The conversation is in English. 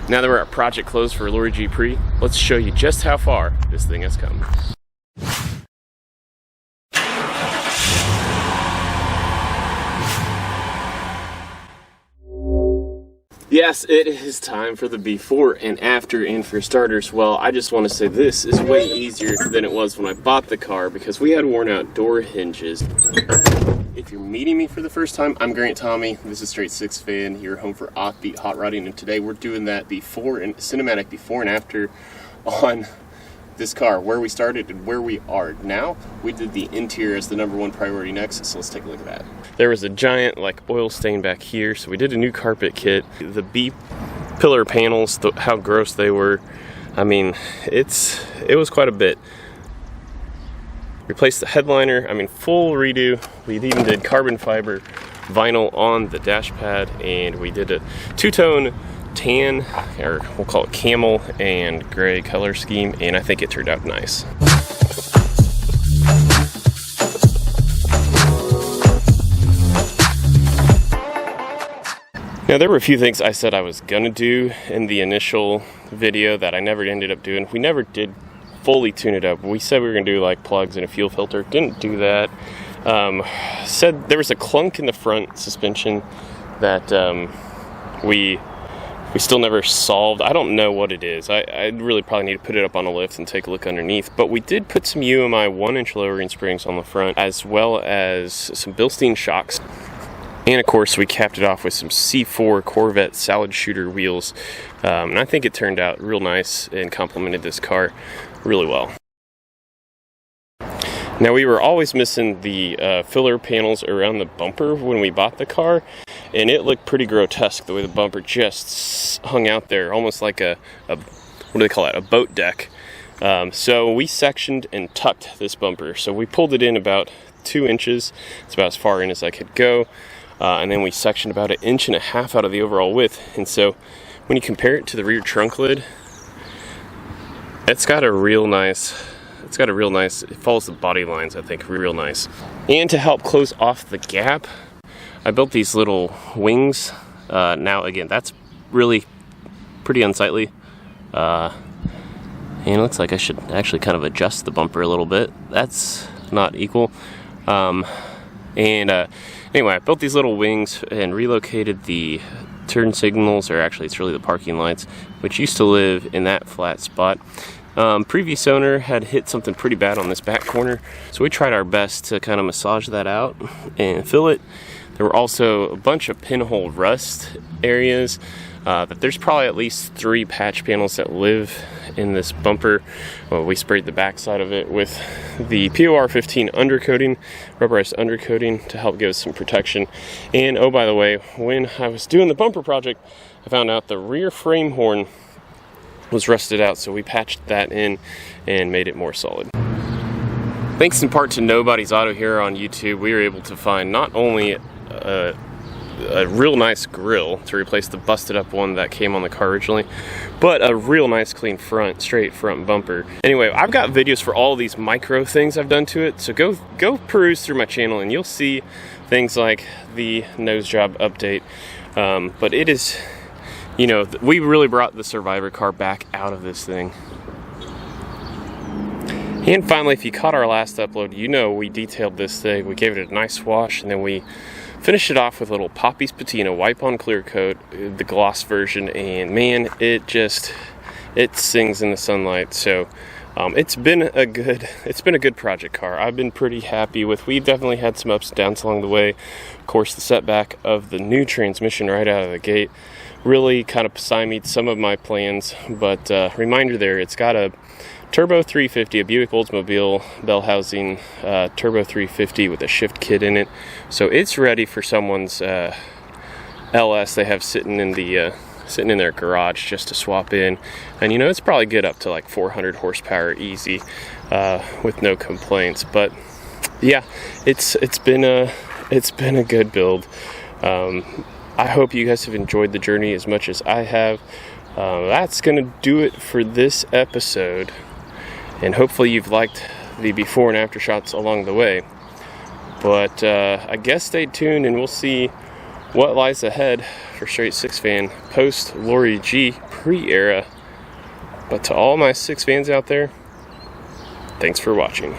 Now that we're at project close for Lori G Pre, let's show you just how far this thing has come. Yes, it is time for the before and after, and for starters, well, I just want to say this is way easier than it was when I bought the car because we had worn out door hinges. If you're meeting me for the first time, I'm Grant Tommy. This is Straight Six Fan, your home for offbeat hot rodding, and today we're doing that before and cinematic before and after on this car, where we started and where we are now. We did the interior as the #1 priority next, so let's take a look at that. There was a giant oil stain back here, so we did a new carpet kit. The B pillar panels, how gross they were. I mean, it was quite a bit. Replaced the headliner, full redo. We even did carbon fiber vinyl on the dash pad, and we did a two-tone tan, or we'll call it camel and gray color scheme, and I think it turned out nice. Now, there were a few things I said I was gonna do in the initial video that I never ended up doing. We never did fully tune it up. We said we were gonna do plugs and a fuel filter. Didn't do that. Said there was a clunk in the front suspension that we still never solved. I don't know what it is. I really probably need to put it up on a lift and take a look underneath. But we did put some UMI 1-inch lowering springs on the front, as well as some Bilstein shocks. And of course, we capped it off with some C4 Corvette salad shooter wheels. And I think it turned out real nice and complemented this car really well. Now, we were always missing the filler panels around the bumper when we bought the car, and it looked pretty grotesque the way the bumper just hung out there, almost like a what do they call it, a boat deck. So we sectioned and tucked this bumper. So we pulled it in about 2 inches. It's about as far in as I could go. And then we sectioned about 1.5 inches out of the overall width. And so when you compare it to the rear trunk lid, it's got a real nice, it follows the body lines, I think, real nice. And to help close off the gap, I built these little wings. Now, again, that's really pretty unsightly. And it looks like I should actually kind of adjust the bumper a little bit. That's not equal. Anyway, I built these little wings and relocated the turn signals, or actually it's really the parking lights, which used to live in that flat spot. Previous owner had hit something pretty bad on this back corner, so we tried our best to kind of massage that out and fill it. There were also a bunch of pinhole rust areas. But there's probably at least 3 patch panels that live in this bumper. Well, we sprayed the backside of it with the POR 15 undercoating, rubberized undercoating, to help give us some protection. And oh, by the way, when I was doing the bumper project, I found out the rear frame horn was rusted out, so we patched that in and made it more solid. Thanks in part to Nobody's Auto here on YouTube, we were able to find not only a real nice grill to replace the busted up one that came on the car originally, but a real nice clean straight front bumper. Anyway, I've got videos for all these micro things I've done to it, so go peruse through my channel and you'll see things like the nose job update. But it is, we really brought the Survivor car back out of this thing. And finally, if you caught our last upload, we detailed this thing. We gave it a nice wash, and then we finished it off with a little Poppy's Patina wipe-on clear coat, the gloss version, and man, it sings in the sunlight. So it's been a good project car. I've been pretty happy with. We've definitely had some ups and downs along the way. Of course, the setback of the new transmission right out of the gate really kind of stymied some of my plans. But reminder there, it's got a Turbo 350, a Buick Oldsmobile bell housing Turbo 350 with a shift kit in it. So it's ready for someone's LS they have sitting in their garage just to swap in. And it's probably good up to 400 horsepower easy with no complaints. But yeah, it's been a good build. I hope you guys have enjoyed the journey as much as I have. That's gonna do it for this episode. And hopefully you've liked the before and after shots along the way. But I guess stay tuned and we'll see what lies ahead for Straight Six Fan post Lori G pre-era. But to all my 6 fans out there, thanks for watching.